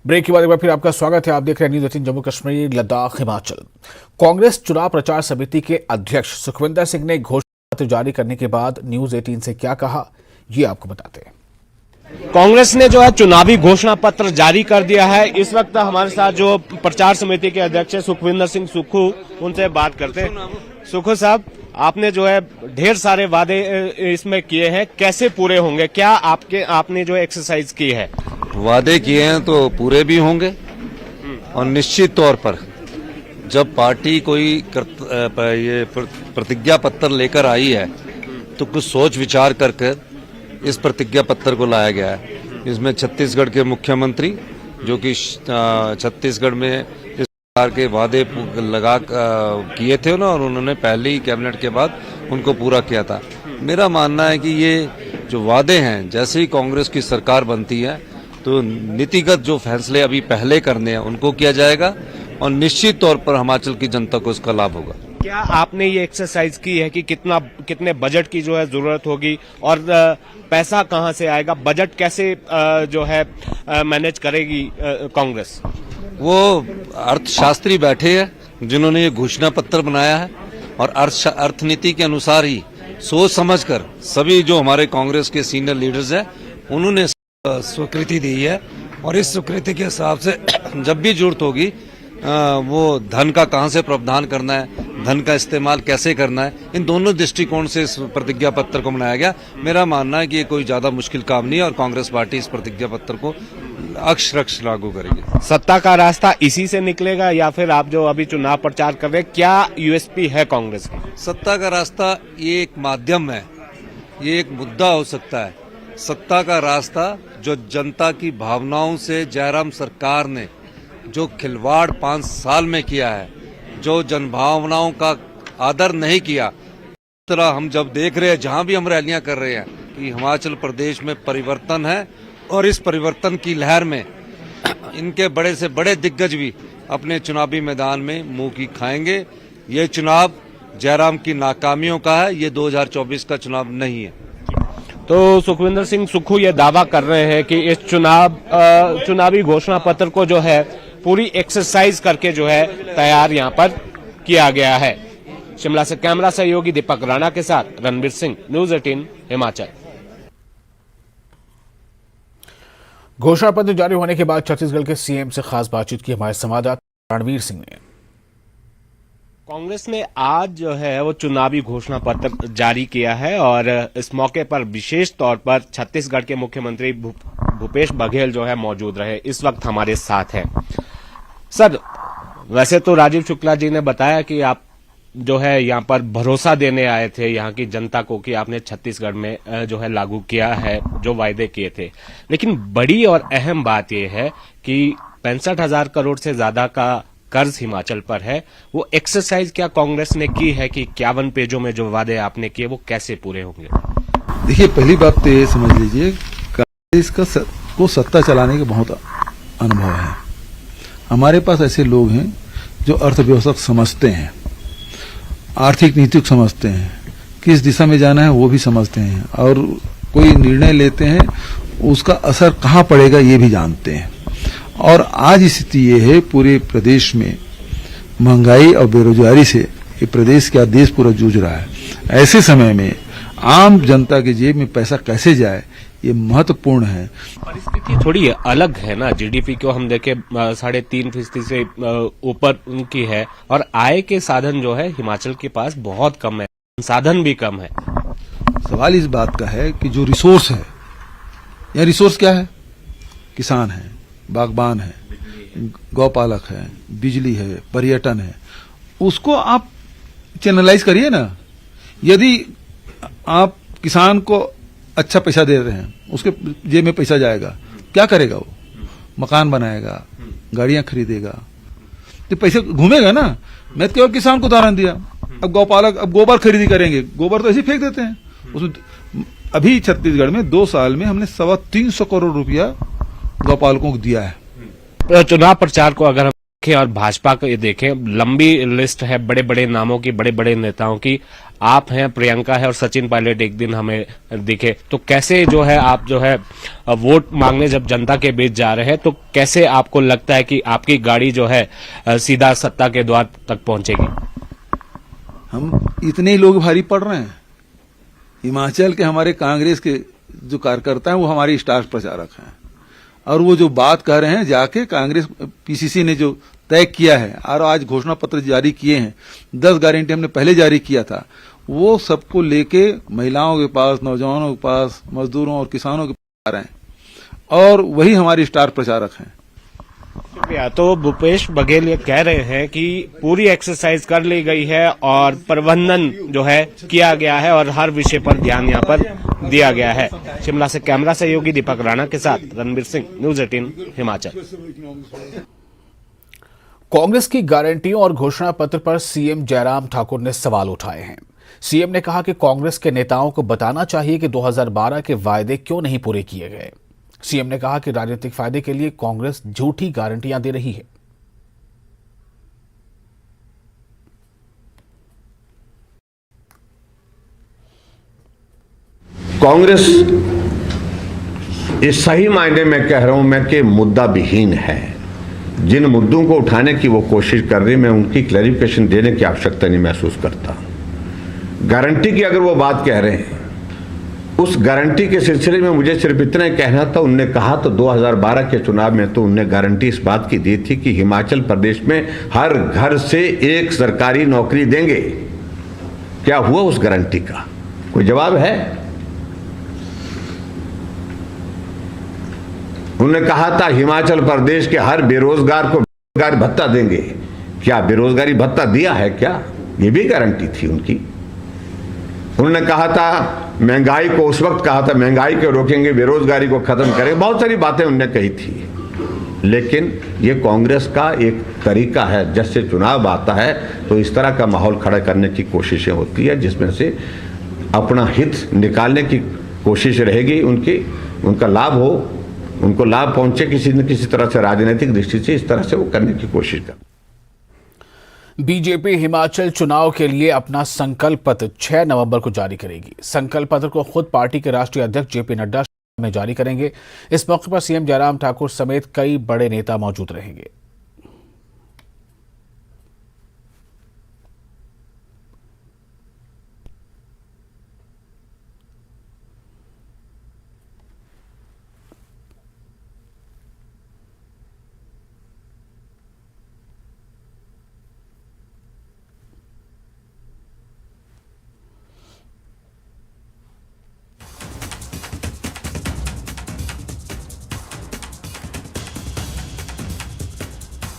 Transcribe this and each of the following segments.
Break के बाद एक बार फिर आपका स्वागत है। आप देख रहे हैं न्यूज़ 18 जम्मू कश्मीर लद्दाख हिमाचल। कांग्रेस चुनाव प्रचार समिति के अध्यक्ष सुखविंदर सिंह ने घोषणा पत्र जारी करने के बाद न्यूज़ 18 से क्या कहा, ये आपको बताते हैं। कांग्रेस ने जो है चुनावी घोषणा पत्र जारी कर दिया है। इस वक्त हमारे साथ जो प्रचार समिति के अध्यक्ष है सुखविंदर सिंह सुक्खू, उनसे बात करते हैं। सुक्खू साहब, आपने जो है ढेर सारे वादे इसमें किए हैं, कैसे पूरे होंगे? क्या आपने जो एक्सरसाइज की है? वादे किए हैं तो पूरे भी होंगे और निश्चित तौर पर जब पार्टी कोई ये प्रतिज्ञा पत्र लेकर आई है तो कुछ सोच विचार कर इस प्रतिज्ञा पत्र को लाया गया है। इसमें छत्तीसगढ़ के मुख्यमंत्री जो कि छत्तीसगढ़ में इस प्रकार के वादे किए थे ना, और उन्होंने पहले ही कैबिनेट के बाद उनको पूरा किया था। मेरा मानना है कि ये जो वादे हैं, जैसे ही कांग्रेस की सरकार बनती है तो नीतिगत जो फैसले अभी पहले करने हैं उनको किया जाएगा और निश्चित तौर पर हिमाचल की जनता को इसका लाभ होगा। क्या आपने ये एक्सरसाइज की है कि कितने बजट की जो है जरूरत होगी और पैसा कहां से आएगा? बजट कैसे जो है मैनेज करेगी कांग्रेस? वो अर्थशास्त्री बैठे हैं जिन्होंने ये घोषणा पत्र बनाया है और अर्थनीति के अनुसार ही सोच समझकर सभी जो हमारे कांग्रेस के सीनियर लीडर्स हैं उन्होंने स्वीकृति दी है और इस स्वीकृति के हिसाब से जब भी जरूरत होगी वो धन का कहां से प्रावधान करना है, धन का इस्तेमाल कैसे करना है, इन दोनों दृष्टिकोण से इस प्रतिज्ञा पत्र को बनाया गया। मेरा मानना है कि ये कोई ज्यादा मुश्किल काम नहीं है और कांग्रेस पार्टी इस प्रतिज्ञा पत्र को अक्षरशः लागू करेगी। सत्ता का रास्ता इसी से निकलेगा या फिर आप जो अभी चुनाव प्रचार कर रहे हैं, क्या यूएसपी है कांग्रेस की? सत्ता का रास्ता ये एक माध्यम है, ये एक मुद्दा हो सकता है। सत्ता का रास्ता जो जनता की भावनाओं से जयराम सरकार ने जो खिलवाड़ 5 साल में किया है, जो जनभावनाओं का आदर नहीं किया, इस तरह हम जब देख रहे हैं जहां भी हम रैलियां कर रहे हैं कि हिमाचल प्रदेश में परिवर्तन है और इस परिवर्तन की लहर में इनके बड़े से बड़े दिग्गज भी अपने चुनावी मैदान में मुंह की खाएंगे। ये चुनाव जयराम की नाकामियों का है, ये 2024 का चुनाव नहीं है। तो सुखविंदर सिंह सुक्खू ये दावा कर रहे हैं कि इस चुनावी घोषणा पत्र को जो है पूरी एक्सरसाइज करके जो है तैयार यहां पर किया गया है। शिमला से कैमरा सहयोगी दीपक राणा के साथ रणबीर सिंह, न्यूज़ 18 हिमाचल। घोषणा पत्र जारी होने के बाद छत्तीसगढ़ के सीएम से खास बातचीत की हमारे संवाददाता रणवीर सिंह ने। कांग्रेस ने आज जो है वो चुनावी घोषणा पत्र जारी किया है और इस मौके पर विशेष तौर पर छत्तीसगढ़ के मुख्यमंत्री भूपेश बघेल जो है मौजूद रहे, इस वक्त हमारे साथ हैं। सर, वैसे तो राजीव शुक्ला जी ने बताया कि आप जो है यहाँ पर भरोसा देने आए थे यहाँ की जनता को कि आपने छत्तीसगढ़ में जो है लागू किया है जो वायदे किए थे, लेकिन बड़ी और अहम बात यह है कि 65,000 करोड़ से ज्यादा का कर्ज हिमाचल पर है। वो एक्सरसाइज क्या कांग्रेस ने की है कि 51 पेजों में जो वादे आपने किए वो कैसे पूरे होंगे? देखिए, पहली बात तो ये समझ लीजिए, कांग्रेस को सत्ता चलाने का बहुत अनुभव है। हमारे पास ऐसे लोग हैं जो अर्थव्यवस्था समझते हैं, आर्थिक नीति को समझते हैं, किस दिशा में जाना है वो भी समझते हैं और कोई निर्णय लेते हैं उसका असर कहाँ पड़ेगा ये भी जानते हैं। और आज स्थिति ये है, पूरे प्रदेश में महंगाई और बेरोजगारी से ये प्रदेश का देश पूरा जूझ रहा है। ऐसे समय में आम जनता की जेब में पैसा कैसे जाए ये महत्वपूर्ण है। परिस्थिति थोड़ी अलग है ना, जीडीपी को हम देखें 3.5% से ऊपर उनकी है और आय के साधन जो है हिमाचल के पास बहुत कम है, साधन भी कम है। सवाल इस बात का है कि जो रिसोर्स है, यह रिसोर्स क्या है? किसान है, बागबान है, गौपालक है, बिजली है, पर्यटन है, उसको आप चैनलाइज करिए ना। यदि आप किसान को अच्छा पैसा दे रहे हैं, उसके जेब में पैसा जाएगा, क्या करेगा? वो मकान बनाएगा, गाड़ियां खरीदेगा, तो पैसे घूमेगा ना। मैं तो केवल किसान को उदाहरण दिया। अब गौपालक अब गोबर खरीदी करेंगे, गोबर तो ऐसे फेंक देते हैं। उसमें अभी छत्तीसगढ़ में 2 साल में हमने 325 करोड़ रुपया गौपालकों को दिया है। चुनाव प्रचार को अगर हम देखें और भाजपा को ये देखें, लंबी लिस्ट है बड़े बड़े नामों की, बड़े बड़े नेताओं की। आप हैं, प्रियंका है और सचिन पायलट एक दिन हमें दिखे, तो कैसे जो है आप जो है वोट मांगने जब जनता के बीच जा रहे हैं, तो कैसे आपको लगता है कि आपकी गाड़ी जो है सीधा सत्ता के द्वार तक पहुंचेगी? हम इतने ही लोग भारी पड़ रहे हैं। हिमाचल के हमारे कांग्रेस के जो कार्यकर्ता हैं वो हमारे स्टार प्रचारक हैं, और वो जो बात कह रहे हैं जाके कांग्रेस पीसीसी ने जो तय किया है और आज घोषणा पत्र जारी किए हैं, 10 गारंटी हमने पहले जारी किया था, वो सबको लेके महिलाओं के पास, नौजवानों के पास, मजदूरों और किसानों के पास आ रहे हैं, और वही हमारे स्टार प्रचारक हैं। शुक्रिया। तो भूपेश बघेल ये कह रहे हैं कि पूरी एक्सरसाइज कर ली गई है और प्रबंधन जो है किया गया है और हर विषय पर ध्यान यहाँ पर दिया गया है। शिमला से कैमरा सहयोगी दीपक राणा के साथ रणबीर सिंह, न्यूज 18 हिमाचल। कांग्रेस की गारंटियों और घोषणा पत्र पर सीएम जयराम ठाकुर ने सवाल उठाए हैं। सीएम ने कहा कि कांग्रेस के नेताओं को बताना चाहिए कि 2012 के वायदे क्यों नहीं पूरे किए गए। सीएम ने कहा कि राजनीतिक फायदे के लिए कांग्रेस झूठी गारंटियां दे रही है। कांग्रेस इस सही मायने में कह रहा हूं मैं कि मुद्दा विहीन है। जिन मुद्दों को उठाने की वो कोशिश कर रही, मैं उनकी क्लैरिफिकेशन देने की आवश्यकता नहीं महसूस करता। गारंटी की अगर वो बात कह रहे हैं, उस गारंटी के सिलसिले में मुझे सिर्फ इतना ही कहना था। उनने कहा तो 2012 के चुनाव में तो उनने गारंटी इस बात की दी थी कि हिमाचल प्रदेश में हर घर से एक सरकारी नौकरी देंगे। क्या हुआ उस गारंटी का? कोई जवाब है? उन्होंने कहा था हिमाचल प्रदेश के हर बेरोजगार को बेरोजगारी भत्ता देंगे। क्या बेरोजगारी भत्ता दिया है क्या? ये भी गारंटी थी उनकी। उन्होंने कहा था महंगाई को, उस वक्त कहा था महंगाई को रोकेंगे, बेरोजगारी को खत्म करेंगे। बहुत सारी बातें उन्होंने कही थी। लेकिन ये कांग्रेस का एक तरीका है, जैसे चुनाव आता है तो इस तरह का माहौल खड़ा करने की कोशिशें होती है, जिसमें से अपना हित निकालने की कोशिश रहेगी उनकी, उनका लाभ हो, उनको लाभ पहुंचे किसी न किसी तरह से, राजनीतिक दृष्टि से इस तरह से वो करने की कोशिश कर। बीजेपी हिमाचल चुनाव के लिए अपना संकल्प पत्र 6 नवंबर को जारी करेगी। संकल्प पत्र को खुद पार्टी के राष्ट्रीय अध्यक्ष जेपी नड्डा में जारी करेंगे। इस मौके पर सीएम जयराम ठाकुर समेत कई बड़े नेता मौजूद रहेंगे।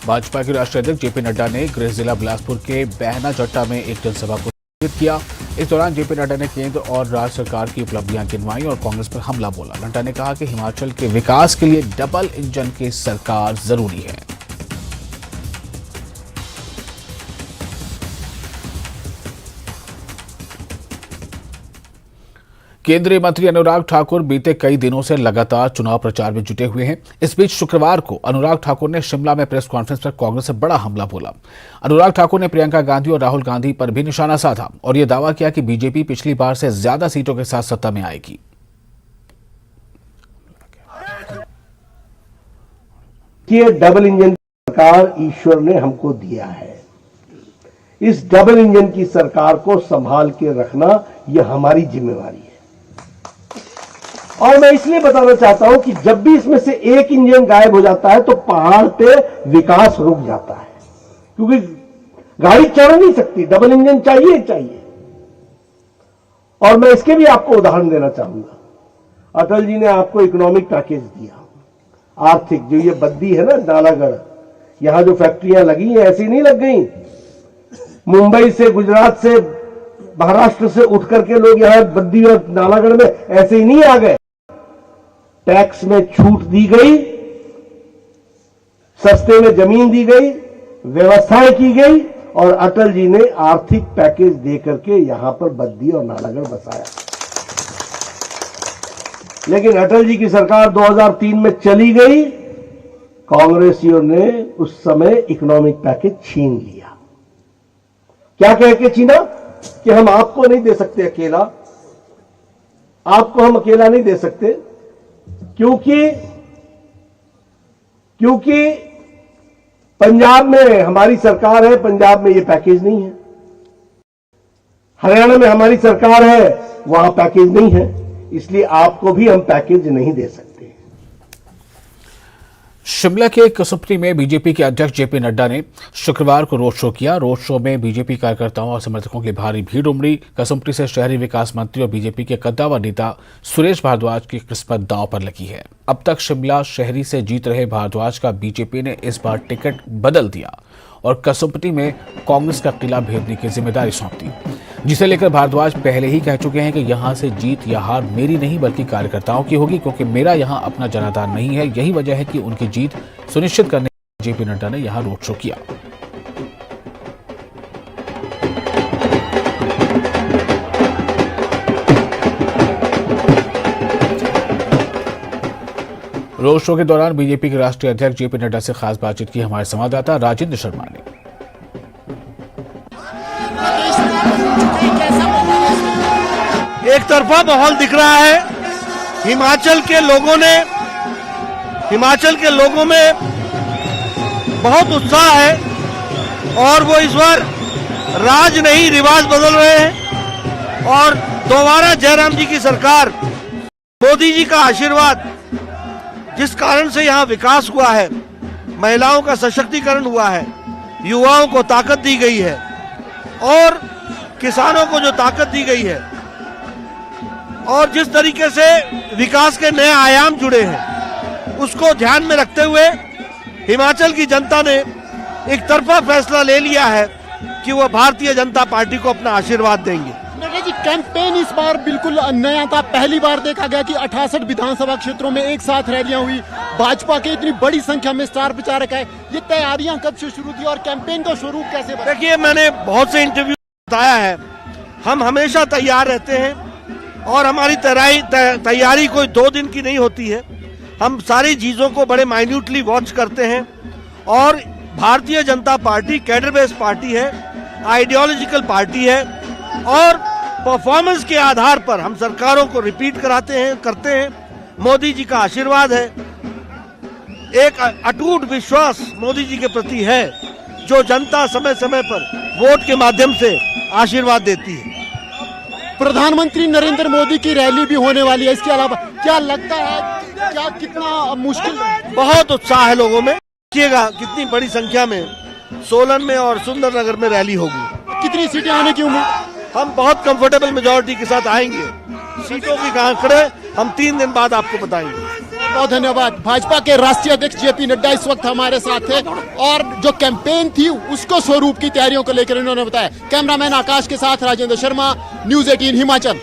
भाजपा के राष्ट्रीय अध्यक्ष जेपी नड्डा ने गृह जिला बिलासपुर के बहना जट्टा में एक जनसभा को संबोधित किया। इस दौरान जेपी नड्डा ने केंद्र और राज्य सरकार की उपलब्धियां गिनवाई और कांग्रेस पर हमला बोला। नड्डा ने कहा कि हिमाचल के विकास के लिए डबल इंजन की सरकार जरूरी है। केंद्रीय मंत्री अनुराग ठाकुर बीते कई दिनों से लगातार चुनाव प्रचार में जुटे हुए हैं। इस बीच शुक्रवार को अनुराग ठाकुर ने शिमला में प्रेस कॉन्फ्रेंस पर कांग्रेस से बड़ा हमला बोला। अनुराग ठाकुर ने प्रियंका गांधी और राहुल गांधी पर भी निशाना साधा और यह दावा किया कि बीजेपी पिछली बार से ज्यादा सीटों के साथ सत्ता में आएगी। ये डबल इंजन सरकार ईश्वर ने हमको दिया है। इस डबल इंजन की सरकार को संभाल के रखना यह हमारी जिम्मेवारी है। और मैं इसलिए बताना चाहता हूं कि जब भी इसमें से एक इंजन गायब हो जाता है तो पहाड़ पे विकास रुक जाता है, क्योंकि गाड़ी चढ़ नहीं सकती, डबल इंजन चाहिए। और मैं इसके भी आपको उदाहरण देना चाहूंगा। अटल जी ने आपको इकोनॉमिक पैकेज दिया, आर्थिक, जो ये बद्दी है ना नालागढ़, यहां जो फैक्ट्रियां लगी हैं ऐसी नहीं लग गई। मुंबई से, गुजरात से, महाराष्ट्र से उठ करके लोग यहां बद्दी और नालागढ़ में ऐसे ही नहीं आ गए। टैक्स में छूट दी गई, सस्ते में जमीन दी गई, व्यवस्थाएं की गई और अटल जी ने आर्थिक पैकेज दे करके यहां पर बद्दी और नालागढ़ बसाया। लेकिन अटल जी की सरकार 2003 में चली गई कांग्रेसियों ने उस समय इकोनॉमिक पैकेज छीन लिया। क्या कह के छीना कि हम आपको नहीं दे सकते अकेला, आपको हम अकेला नहीं दे सकते क्योंकि पंजाब में हमारी सरकार है, पंजाब में ये पैकेज नहीं है। हरियाणा में हमारी सरकार है, वहां पैकेज नहीं है, इसलिए आपको भी हम पैकेज नहीं दे सकते। शिमला के कसुम्पटी में बीजेपी के अध्यक्ष जेपी नड्डा ने शुक्रवार को रोड शो किया। रोड शो में बीजेपी कार्यकर्ताओं और समर्थकों की भारी भीड़ उमड़ी। कसुम्पटी से शहरी विकास मंत्री और बीजेपी के कद्दावर नेता सुरेश भारद्वाज की किस्मत दांव पर लगी है। अब तक शिमला शहरी से जीत रहे भारद्वाज का बीजेपी ने इस बार टिकट बदल दिया और कसुम्पटी में कांग्रेस का किला भेदने की जिम्मेदारी सौंप दी, जिसे लेकर भारद्वाज पहले ही कह चुके हैं कि यहां से जीत या हार मेरी नहीं बल्कि कार्यकर्ताओं की होगी, क्योंकि मेरा यहां अपना जनाधार नहीं है। यही वजह है कि उनकी जीत सुनिश्चित करने के लिए जेपी नड्डा ने यहां रोड शो किया। रोड शो के दौरान बीजेपी के राष्ट्रीय अध्यक्ष जेपी नड्डा से खास बातचीत की हमारे संवाददाता राजेंद्र शर्मा ने। एक तरफा माहौल दिख रहा है। हिमाचल के लोगों में बहुत उत्साह है और वो इस बार राज नहीं रिवाज बदल रहे हैं और दोबारा जयराम जी की सरकार, मोदी जी का आशीर्वाद, जिस कारण से यहाँ विकास हुआ है, महिलाओं का सशक्तिकरण हुआ है, युवाओं को ताकत दी गई है और किसानों को जो ताकत दी गई है और जिस तरीके से विकास के नए आयाम जुड़े हैं, उसको ध्यान में रखते हुए हिमाचल की जनता ने एक तरफा फैसला ले लिया है कि वह भारतीय जनता पार्टी को अपना आशीर्वाद देंगे। नड्डा जी, कैंपेन इस बार बिल्कुल नया था। पहली बार देखा गया कि 68 विधानसभा क्षेत्रों में एक साथ रैलियां हुई। भाजपा के इतनी बड़ी संख्या में स्टार प्रचारक है। ये तैयारियां कब से शुरू थी और कैंपेन का स्वरूप कैसे बना? देखिए, मैंने बहुत से इंटरव्यू बताया है, हम हमेशा तैयार रहते हैं और हमारी तैयारी कोई 2 दिन की नहीं होती है। हम सारी चीजों को बड़े माइन्यूटली वॉच करते हैं और Bharatiya Janata party cadre based party है, आइडियोलॉजिकल पार्टी है और परफॉर्मेंस के आधार पर हम सरकारों को रिपीट करते हैं। मोदी जी का आशीर्वाद है, एक अटूट विश्वास मोदी जी के प्रति है, जो जनता समय समय पर वोट के माध्यम से आशीर्वाद देती है। प्रधानमंत्री नरेंद्र मोदी की रैली भी होने वाली है। इसके अलावा क्या लगता है, क्या कितना मुश्किल? बहुत उत्साह है लोगों में। देखिएगा कितनी बड़ी संख्या में सोलन में और सुंदरनगर में रैली होगी। कितनी सीटें आने की उम्मीद? हम बहुत कंफर्टेबल मेजॉरिटी के साथ आएंगे। सीटों की आंकड़े हम 3 दिन बाद आपको बताएंगे। बहुत धन्यवाद। भाजपा के राष्ट्रीय अध्यक्ष जेपी नड्डा इस वक्त हमारे साथ थे और जो कैंपेन थी उसको स्वरूप की तैयारियों को लेकर इन्होंने बताया। कैमरामैन आकाश के साथ राजेंद्र शर्मा, न्यूज़ 18 हिमाचल।